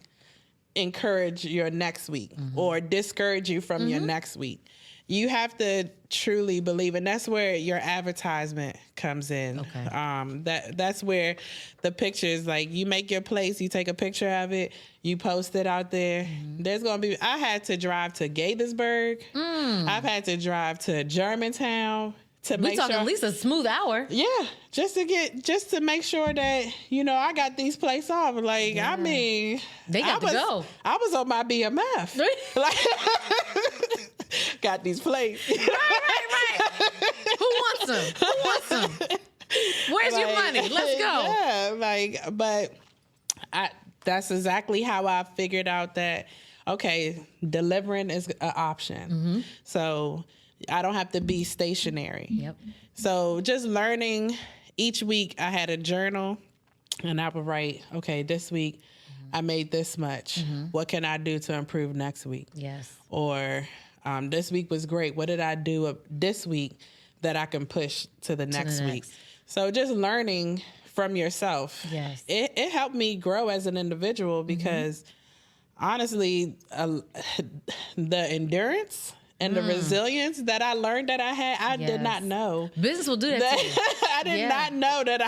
encourage your next week or discourage you from your next week. You have to truly believe, and that's where your advertisement comes in. Okay. That's where the pictures, like you make your place, you take a picture of it, you post it out there. There's gonna be. I had to drive to Gaithersburg. I've had to drive to Germantown to make sure. We talking at least a smooth hour. Yeah, just to make sure that I got these plates off. Like I mean, they got to go. I was on my BMF. Like. Got these plates. Right. Who wants them? Where's your money? Let's go. Yeah, but that's exactly how I figured out that, okay, delivering is an option. So I don't have to be stationary. Yep. So just learning each week, I had a journal and I would write, okay, this week I made this much. What can I do to improve next week? Yes. Or this week was great. What did I do this week that I can push to the next week? So just learning from yourself. Yes. It helped me grow as an individual because honestly, the endurance and the resilience that I learned that I had, I did not know. Business will do that to you. I did not know that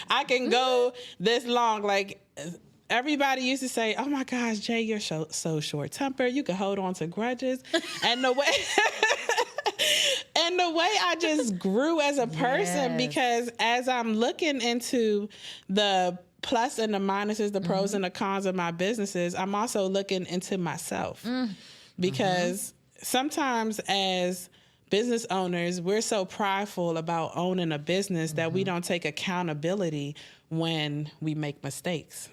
I can go this long. Like, everybody used to say, oh my gosh, Jay, you're so short-tempered. You can hold on to grudges. And the way I just grew as a person, because as I'm looking into the plus and the minuses, the pros and the cons of my businesses, I'm also looking into myself. Because sometimes as business owners, we're so prideful about owning a business that we don't take accountability when we make mistakes.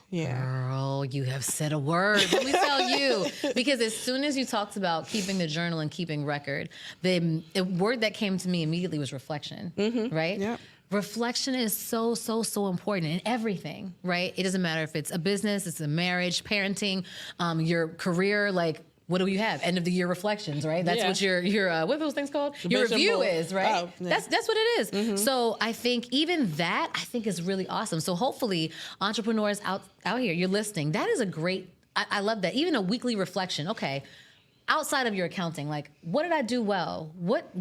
Yeah. Girl, you have said a word. Let me tell you, because as soon as you talked about keeping the journal and keeping record, the word that came to me immediately was reflection, right? Yeah. Reflection is so important in everything, right? It doesn't matter if it's a business, it's a marriage, parenting, your career, like what do you have? End of the year reflections, right? That's what your what are those things called? Your Vision review board. is, right? Oh, yeah. That's what it is. So I think even that is really awesome. So hopefully entrepreneurs out here, you're listening. That is a great. I love that. Even a weekly reflection. Okay, outside of your accounting, like what did I do well? What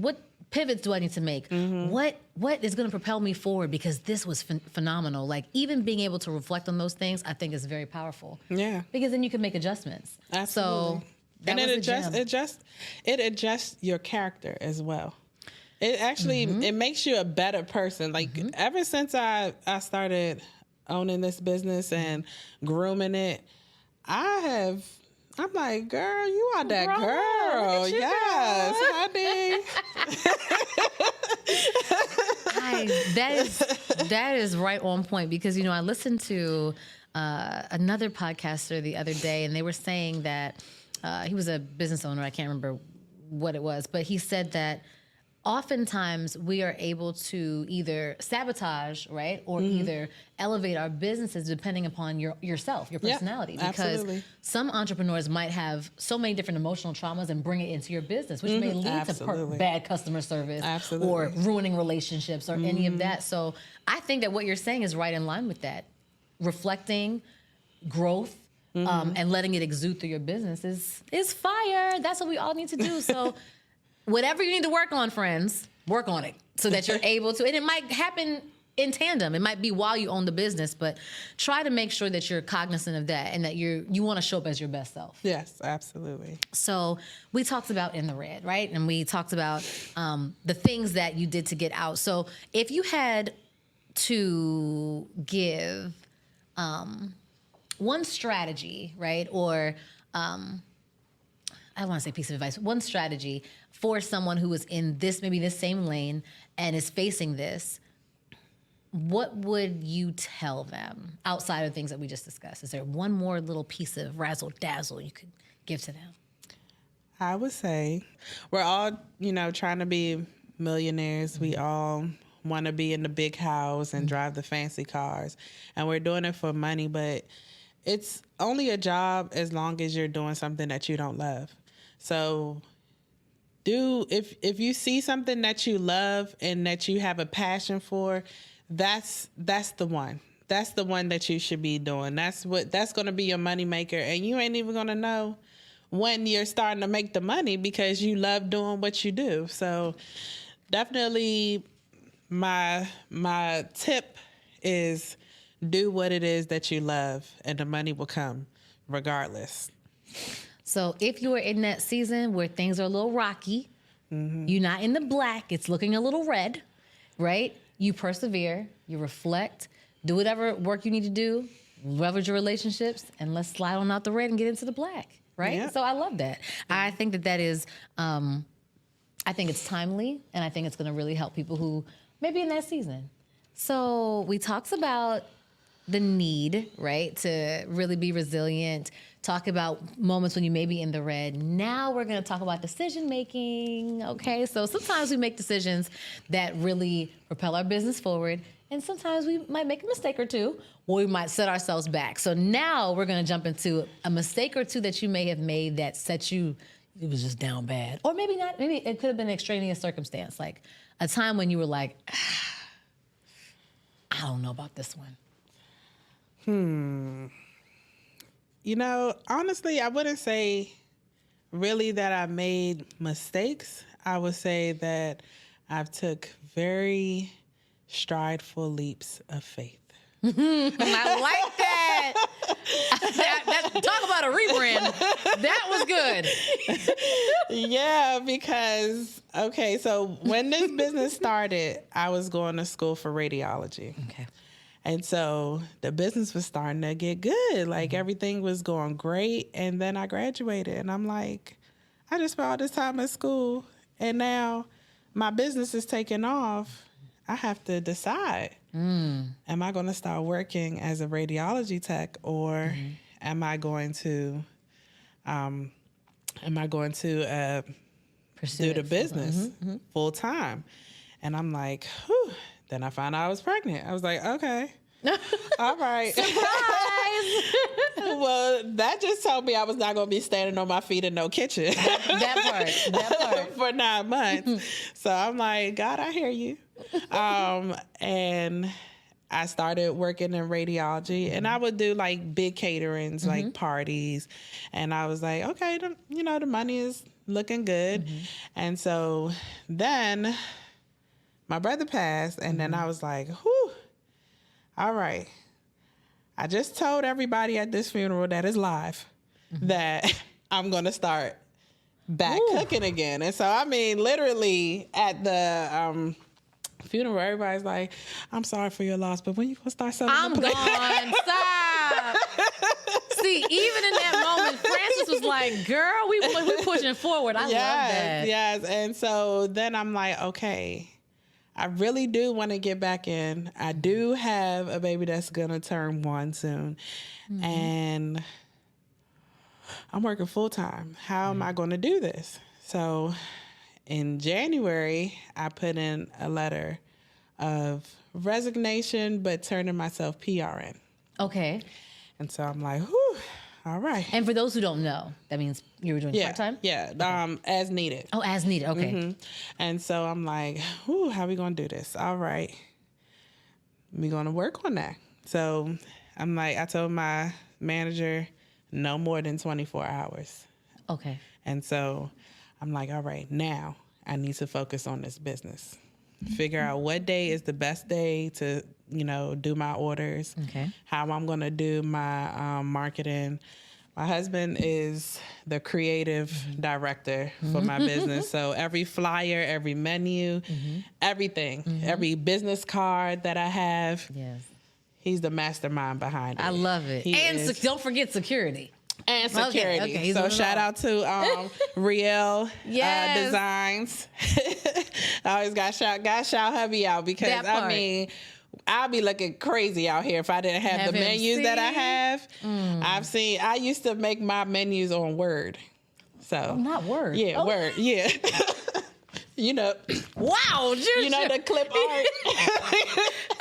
pivots do I need to make? What is going to propel me forward? Because this was phenomenal. Like even being able to reflect on those things, I think is very powerful. Yeah. Because then you can make adjustments. Absolutely. So and it adjusts your character as well. It actually it makes you a better person. Like ever since I started owning this business and grooming it, I'm like, girl, you are that girl. Yes, honey. That is right on point because, you know, I listened to another podcaster the other day and they were saying that he was a business owner. I can't remember what it was, but he said that oftentimes we are able to either sabotage, right, or either elevate our businesses depending upon yourself, your personality. Because some entrepreneurs might have so many different emotional traumas and bring it into your business, which may lead to bad customer service or ruining relationships or any of that. So I think that what you're saying is right in line with that. Reflecting, growth, and letting it exude through your business is fire. That's what we all need to do. So whatever you need to work on, friends, work on it so that you're able to. And it might happen in tandem. It might be while you own the business, but try to make sure that you're cognizant of that and that you want to show up as your best self. Yes, absolutely. So we talked about in the red, right? And we talked about the things that you did to get out. So if you had to give one strategy, right? Or I want to say piece of advice, one strategy for someone who is in maybe this same lane and is facing this, what would you tell them outside of things that we just discussed? Is there one more little piece of razzle dazzle you could give to them? I would say we're all, trying to be millionaires. We all want to be in the big house and drive the fancy cars, and we're doing it for money, but it's only a job as long as you're doing something that you don't love. So if you see something that you love and that you have a passion for, that's the one. That's the one that you should be doing. That's going to be your money maker, and you ain't even going to know when you're starting to make the money because you love doing what you do. So definitely my tip is do what it is that you love, and the money will come regardless. So if you are in that season where things are a little rocky, you're not in the black, it's looking a little red, right? You persevere, you reflect, do whatever work you need to do, leverage your relationships, and let's slide on out the red and get into the black, right? Yeah. So I love that. I think that is, I think it's timely, and I think it's going to really help people who may be in that season. So we talked about the need, right, to really be resilient, talk about moments when you may be in the red. Now we're going to talk about decision making, okay? So sometimes we make decisions that really propel our business forward, and sometimes we might make a mistake or two, or we might set ourselves back. So now we're going to jump into a mistake or two that you may have made that set you, it was just down bad. Or maybe not, maybe it could have been an extraneous circumstance, like a time when you were like, I don't know about this one. Honestly, I wouldn't say really that I made mistakes. I would say that I've took very strideful leaps of faith. I like that. Talk about a rebrand. That was good. Yeah, because, so when this business started, I was going to school for radiology. Okay. And so the business was starting to get good. Like everything was going great. And then I graduated and I'm like, I just spent all this time at school and now my business is taking off. I have to decide, am I going to start working as a radiology tech or am I going to pursue the business full time? And I'm like, whew. Then I found out I was pregnant. I was like, okay, All right. Surprise! Well, that just told me I was not going to be standing on my feet in no kitchen. That part. For 9 months. So I'm like, God, I hear you. And I started working in radiology, and I would do like big caterings, like parties. And I was like, okay, the money is looking good. And so then my brother passed, and then I was like, whew, all right. I just told everybody at this funeral that is live that I'm going to start back cooking again. And so, I mean, literally at the funeral, everybody's like, I'm sorry for your loss, but when you going to start selling I'm the plate? gone. Stop. See, even in that moment, Francis was like, girl, we pushing forward. I love that. Yes. And so then I'm like, okay, I really do want to get back in. I do have a baby that's going to turn 1 soon. And I'm working full time. How am I going to do this? So in January, I put in a letter of resignation, but turning myself PRN. Okay. And so I'm like, whew, all right. And for those who don't know, that means you were doing part-time? Yeah, as needed. Oh, as needed. Okay. And so I'm like, whew, how we going to do this? All right. We're going to work on that. So I'm like, I told my manager, no more than 24 hours. Okay. And so I'm like, all right, now I need to focus on this business. Figure out what day is the best day to, do my orders. Okay. How I'm going to do my marketing. My husband is the creative director for my business. So every flyer, every menu, everything, every business card that I have. Yes. He's the mastermind behind it. I love it. And don't forget security. And security. Okay. So shout out to Riel Yes. Designs. I always got shout hubby out because I mean, I'll be looking crazy out here if I didn't have the menus that I have. I used to make my menus on Word. So not Word. Yeah, Word. Yeah. Wow, Juju. The clip art.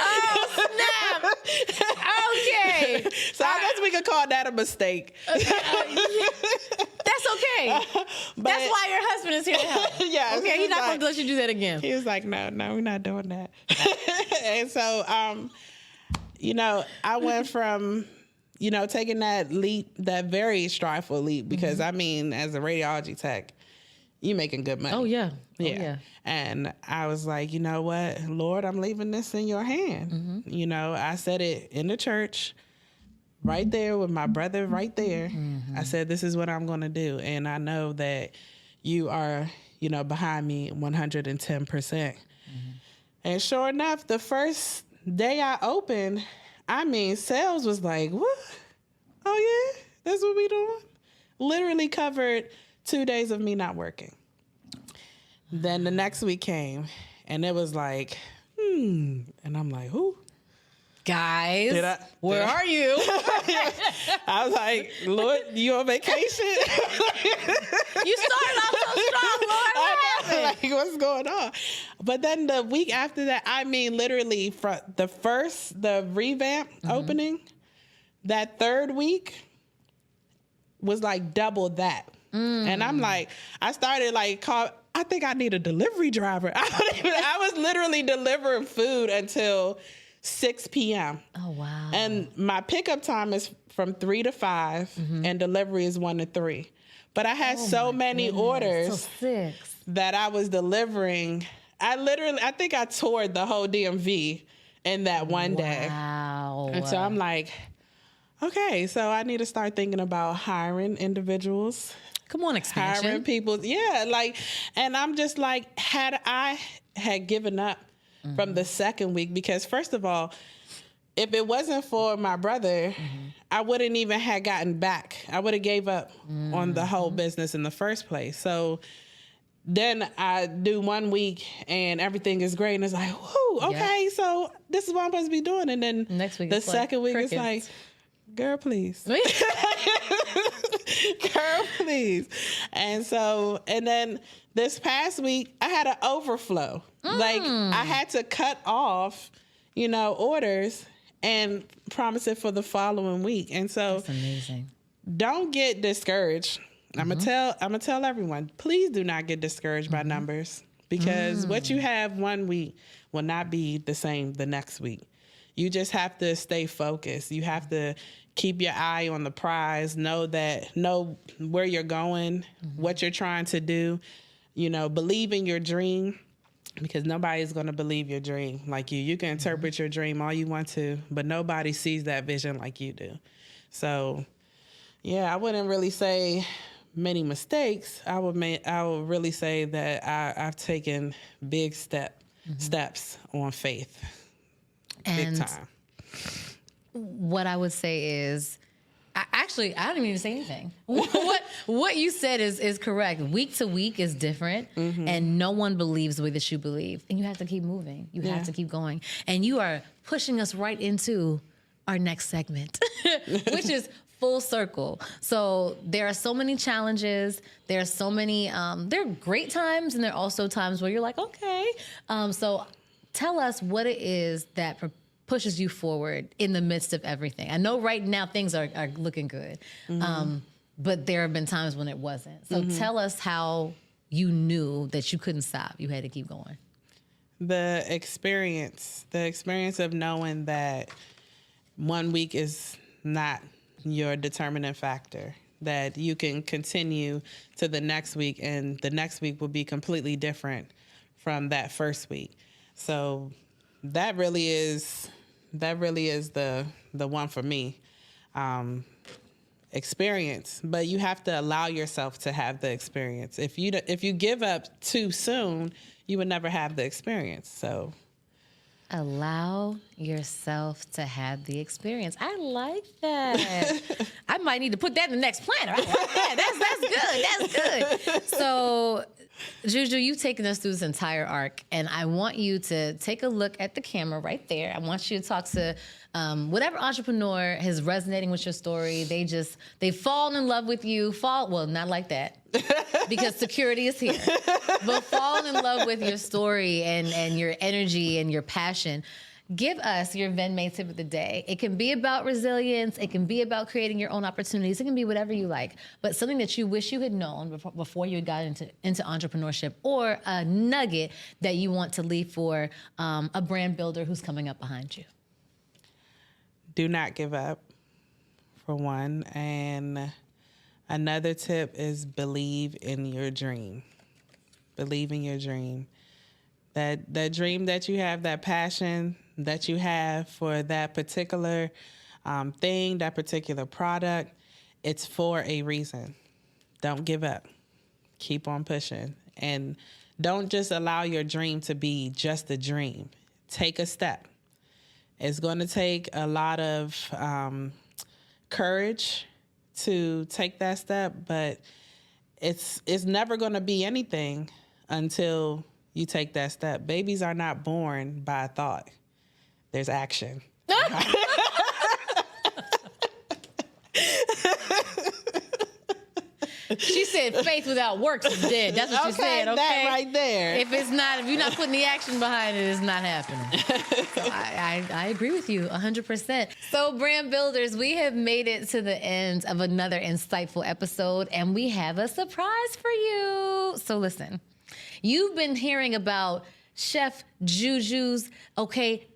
Oh, snap. Okay. So I guess we could call that a mistake. That's okay. That's why your husband is here to help. Yeah. Okay, he's not going to let you do that again. He was like, no, we're not doing that. And so, I went from, taking that leap, that very stressful leap, because I mean, as a radiology tech, you making good money. Oh, yeah. Yeah. And I was like, you know what, Lord, I'm leaving this in your hand. I said it in the church right there with my brother right there. I said, this is what I'm going to do. And I know that you are, behind me 110%. And sure enough, the first day I opened, sales was like, what? Oh, yeah? That's what we doing? Literally covered 2 days of me not working. Then the next week came, and it was like, and I'm like, who? Guys, where are you? I was like, Lord, you on vacation? You started off so strong, Lord. What happened? Like, what's going on? But then the week after that, literally from the revamp opening, that third week was like double that. And I'm like, I started like, I think I need a delivery driver. I was literally delivering food until 6 p.m. Oh, wow. And my pickup time is from 3 to 5, and delivery is 1 to 3. But I had so many orders that I was delivering. I think I toured the whole DMV in that one day. Wow. And so I'm like, okay, so I need to start thinking about hiring individuals. Come on, expansion. Hiring people. Yeah, and I'm just like, had I given up from the second week, because first of all, if it wasn't for my brother, I wouldn't even have gotten back. I would have gave up on the whole business in the first place. So then I do 1 week and everything is great. And it's like, whoo, okay, so this is what I'm supposed to be doing. And then next week the second week it's like, girl, please. Girl, please. And then this past week, I had an overflow. Like, I had to cut off, orders. and promise it for the following week. And so that's amazing. Don't get discouraged. I'm gonna tell everyone, please do not get discouraged by numbers, because what you have one week will not be the same the next week. You just have to stay focused. You have to keep your eye on the prize, know where you're going, what you're trying to do, believe in your dream, because nobody's going to believe your dream like you. You can interpret your dream all you want to, but nobody sees that vision like you do. So, yeah, I wouldn't really say many mistakes. I would really say that I've taken big steps on faith. And big time. What I would say is, I don't even need to say anything. What you said is correct. Week to week is different, and no one believes the way that you believe. And you have to keep moving. You have to keep going. And you are pushing us right into our next segment, which is full circle. So there are so many challenges. There are so many, there are great times, and there are also times where you're like, okay. So tell us what it is that pushes you forward in the midst of everything. I know right now things are looking good, but there have been times when it wasn't. So tell us how you knew that you couldn't stop. You had to keep going. The experience of knowing that 1 week is not your determining factor, that you can continue to the next week, and the next week will be completely different from that first week. So that really is the one for me. Experience, but you have to allow yourself to have the experience. If you give up too soon, you would never have the experience. So allow yourself to have the experience. I like that. I might need to put that in the next planner. I like that. That's good. That's good. So, Juju, you've taken us through this entire arc, and I want you to take a look at the camera right there. I want you to talk to whatever entrepreneur is resonating with your story. They've fallen in love with you. Well, not like that, because security is here. But fallen in love with your story and your energy and your passion. Give us your Vendmae tip of the day. It can be about resilience. It can be about creating your own opportunities. It can be whatever you like, but something that you wish you had known before you got into entrepreneurship, or a nugget that you want to leave for a brand builder who's coming up behind you. Do not give up, for one. And another tip is believe in your dream. Believe in your dream. That dream that you have, that passion that you have for that particular thing, that particular product, it's for a reason. Don't give up. Keep on pushing. And don't just allow your dream to be just a dream. Take a step. It's going to take a lot of courage to take that step, but it's never going to be anything until you take that step. Babies are not born by a thought. There's action. She said faith without works is dead. That's what she said, okay? That right there. If you're not putting the action behind it, it's not happening. So I agree with you 100%. So brand builders, we have made it to the end of another insightful episode, and we have a surprise for you. So listen, you've been hearing about Chef Juju's,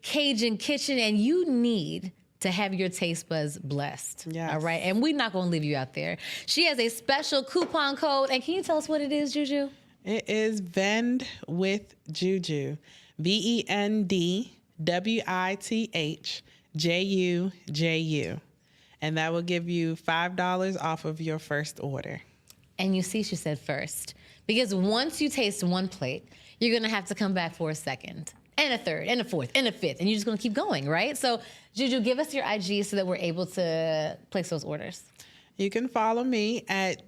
Cajun kitchen, and you need to have your taste buds blessed. Yes. All right. And we're not going to leave you out there. She has a special coupon code. And can you tell us what it is, Juju? It is Vend with Juju. VENDWITHJUJU. And that will give you $5 off of your first order. And you see, she said first. Because once you taste one plate, you're going to have to come back for a second, and a third, and a fourth, and a fifth, and you're just going to keep going, right? So, Juju, give us your IG so that we're able to place those orders. You can follow me at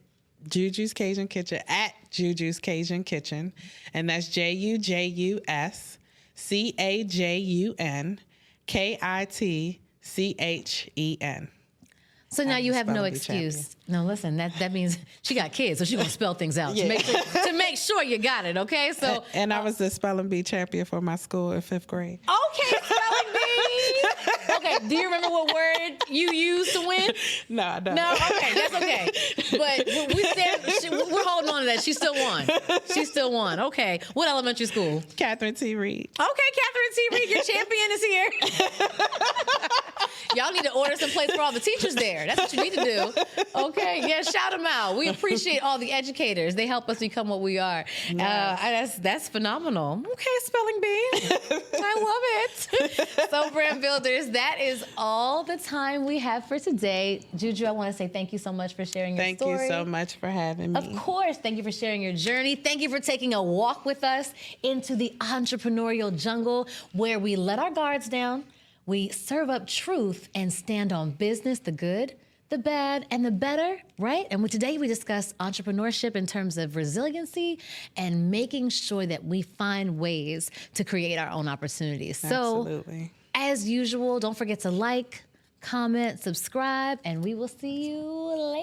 Juju's Cajun Kitchen, at Juju's Cajun Kitchen, and that's JUJUSCAJUNKITCHEN. So now you have no excuse. No, listen, that means she got kids, so she's going to spell things out to make sure you got it, okay? So and I was the spelling bee champion for my school in 5th grade. Okay, spelling bee. Okay, Okay, do you remember what word you used to win? No, I don't. No, okay, that's okay. But we're holding on to that. She still won. She still won. Okay. What elementary school? Catherine T. Reed. Okay, Catherine T. Reed, your champion is here. Y'all need to order some plates for all the teachers there. That's what you need to do. Okay, yeah, shout them out. We appreciate all the educators. They help us become what we are. Nice. That's phenomenal. Okay, spelling bee. I love it. So, brand builders, that is all the time we have for today. Juju, I want to say thank you so much for sharing your story. Thank you so much for having me. Of course. Thank you for sharing your journey. Thank you for taking a walk with us into the entrepreneurial jungle where we let our guards down, we serve up truth and stand on business, the good, the bad, and the better, right? And today we discuss entrepreneurship in terms of resiliency and making sure that we find ways to create our own opportunities. Absolutely. So, as usual, don't forget to like, comment, subscribe, and we will see you later.